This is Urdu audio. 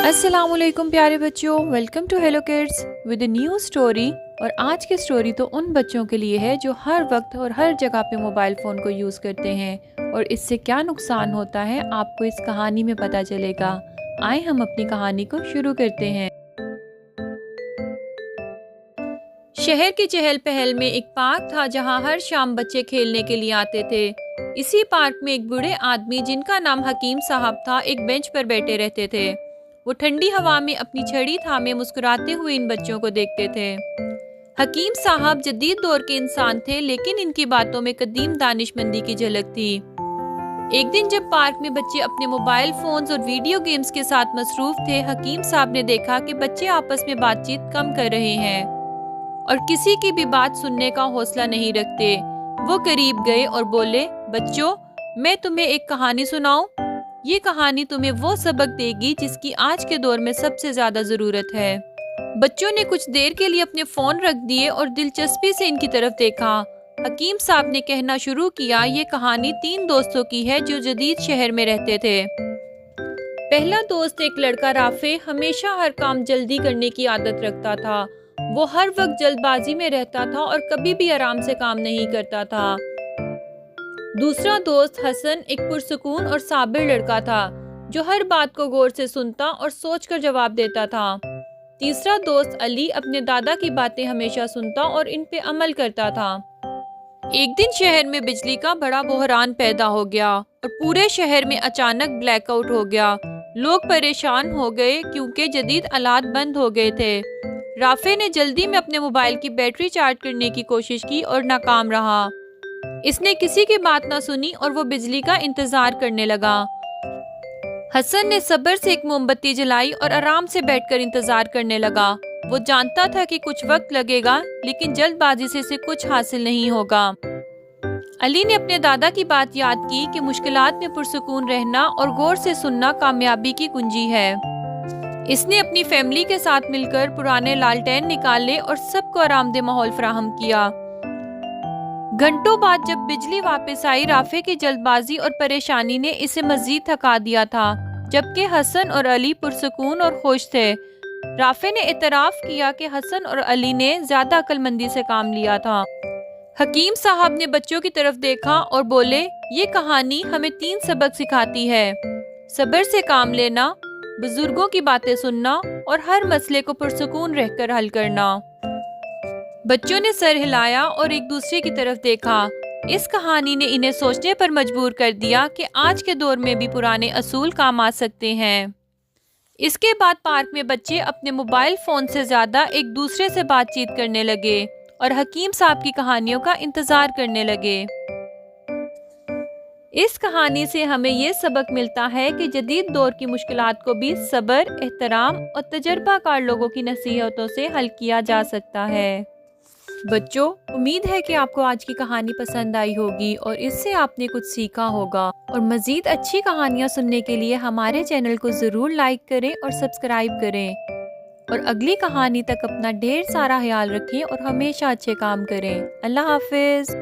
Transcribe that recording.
السلام علیکم پیارے بچوں، welcome to hello kids with a new story. اور آج کی اسٹوری تو ان بچوں کے لیے ہے جو ہر وقت اور ہر جگہ پہ موبائل فون کو یوز کرتے ہیں اور اس سے کیا نقصان ہوتا ہے آپ کو اس کہانی میں پتہ چلے گا۔ آئے ہم اپنی کہانی کو شروع کرتے ہیں۔ شہر کی چہل پہل میں ایک پارک تھا جہاں ہر شام بچے کھیلنے کے لیے آتے تھے۔ اسی پارک میں ایک بوڑھے آدمی جن کا نام حکیم صاحب تھا ایک بینچ پر بیٹھے رہتے تھے۔ وہ ٹھنڈی ہوا میں اپنی چھڑی تھامے مسکراتے ہوئے ان بچوں کو دیکھتے تھے۔ حکیم صاحب جدید دور کے انسان تھے لیکن ان کی باتوں میں قدیم دانش مندی کی جھلک تھی۔ ایک دن جب پارک میں بچے اپنے موبائل فونز اور ویڈیو گیمز کے ساتھ مصروف تھے، حکیم صاحب نے دیکھا کہ بچے آپس میں بات چیت کم کر رہے ہیں اور کسی کی بھی بات سننے کا حوصلہ نہیں رکھتے۔ وہ قریب گئے اور بولے، بچوں، میں تمہیں ایک کہانی سناؤں؟ یہ کہانی تمہیں وہ سبق دے گی جس کی آج کے دور میں سب سے زیادہ ضرورت ہے۔ بچوں نے کچھ دیر کے لیے اپنے فون رکھ دیے اور دلچسپی سے ان کی طرف دیکھا۔ حکیم صاحب نے کہنا شروع کیا، یہ کہانی 3 دوستوں کی ہے جو جدید شہر میں رہتے تھے۔ پہلا دوست ایک لڑکا رافع، ہمیشہ ہر کام جلدی کرنے کی عادت رکھتا تھا۔ وہ ہر وقت جلد بازی میں رہتا تھا اور کبھی بھی آرام سے کام نہیں کرتا تھا۔ دوسرا دوست حسن ایک پرسکون اور صابر لڑکا تھا جو ہر بات کو غور سے سنتا اور سوچ کر جواب دیتا تھا۔ تیسرا دوست علی اپنے دادا کی باتیں ہمیشہ سنتا اور ان پہ عمل کرتا تھا۔ ایک دن شہر میں بجلی کا بڑا بحران پیدا ہو گیا اور پورے شہر میں اچانک بلیک آؤٹ ہو گیا۔ لوگ پریشان ہو گئے کیونکہ جدید آلات بند ہو گئے تھے۔ رافع نے جلدی میں اپنے موبائل کی بیٹری چارج کرنے کی کوشش کی اور ناکام رہا۔ اس نے کسی کی بات نہ سنی اور وہ بجلی کا انتظار کرنے لگا۔ حسن نے صبر سے ایک موم بتی جلائی اور آرام سے بیٹھ کر انتظار کرنے لگا۔ وہ جانتا تھا کہ کچھ وقت لگے گا لیکن جلد بازی سے اسے کچھ حاصل نہیں ہوگا۔ علی نے اپنے دادا کی بات یاد کی کہ مشکلات میں پرسکون رہنا اور غور سے سننا کامیابی کی کنجی ہے۔ اس نے اپنی فیملی کے ساتھ مل کر پرانے لالٹین نکالے اور سب کو آرام دہ ماحول فراہم کیا۔ گھنٹوں بعد جب بجلی واپس آئی، رافع کی جلد بازی اور پریشانی نے اسے مزید تھکا دیا تھا، جبکہ حسن اور علی پرسکون اور خوش تھے۔ رافع نے اعتراف کیا کہ حسن اور علی نے زیادہ عقل مندی سے کام لیا تھا۔ حکیم صاحب نے بچوں کی طرف دیکھا اور بولے، یہ کہانی ہمیں 3 سبق سکھاتی ہے: صبر سے کام لینا، بزرگوں کی باتیں سننا اور ہر مسئلے کو پرسکون رہ کر حل کرنا۔ بچوں نے سر ہلایا اور ایک دوسرے کی طرف دیکھا۔ اس کہانی نے انہیں سوچنے پر مجبور کر دیا کہ آج کے دور میں بھی پرانے اصول کام آ سکتے ہیں۔ اس کے بعد پارک میں بچے اپنے موبائل فون سے زیادہ ایک دوسرے سے بات چیت کرنے لگے اور حکیم صاحب کی کہانیوں کا انتظار کرنے لگے۔ اس کہانی سے ہمیں یہ سبق ملتا ہے کہ جدید دور کی مشکلات کو بھی صبر، احترام اور تجربہ کار لوگوں کی نصیحتوں سے حل کیا جا سکتا ہے۔ بچوں، امید ہے کہ آپ کو آج کی کہانی پسند آئی ہوگی اور اس سے آپ نے کچھ سیکھا ہوگا۔ اور مزید اچھی کہانیاں سننے کے لیے ہمارے چینل کو ضرور لائک کریں اور سبسکرائب کریں۔ اور اگلی کہانی تک اپنا ڈھیر سارا خیال رکھیں اور ہمیشہ اچھے کام کریں۔ اللہ حافظ۔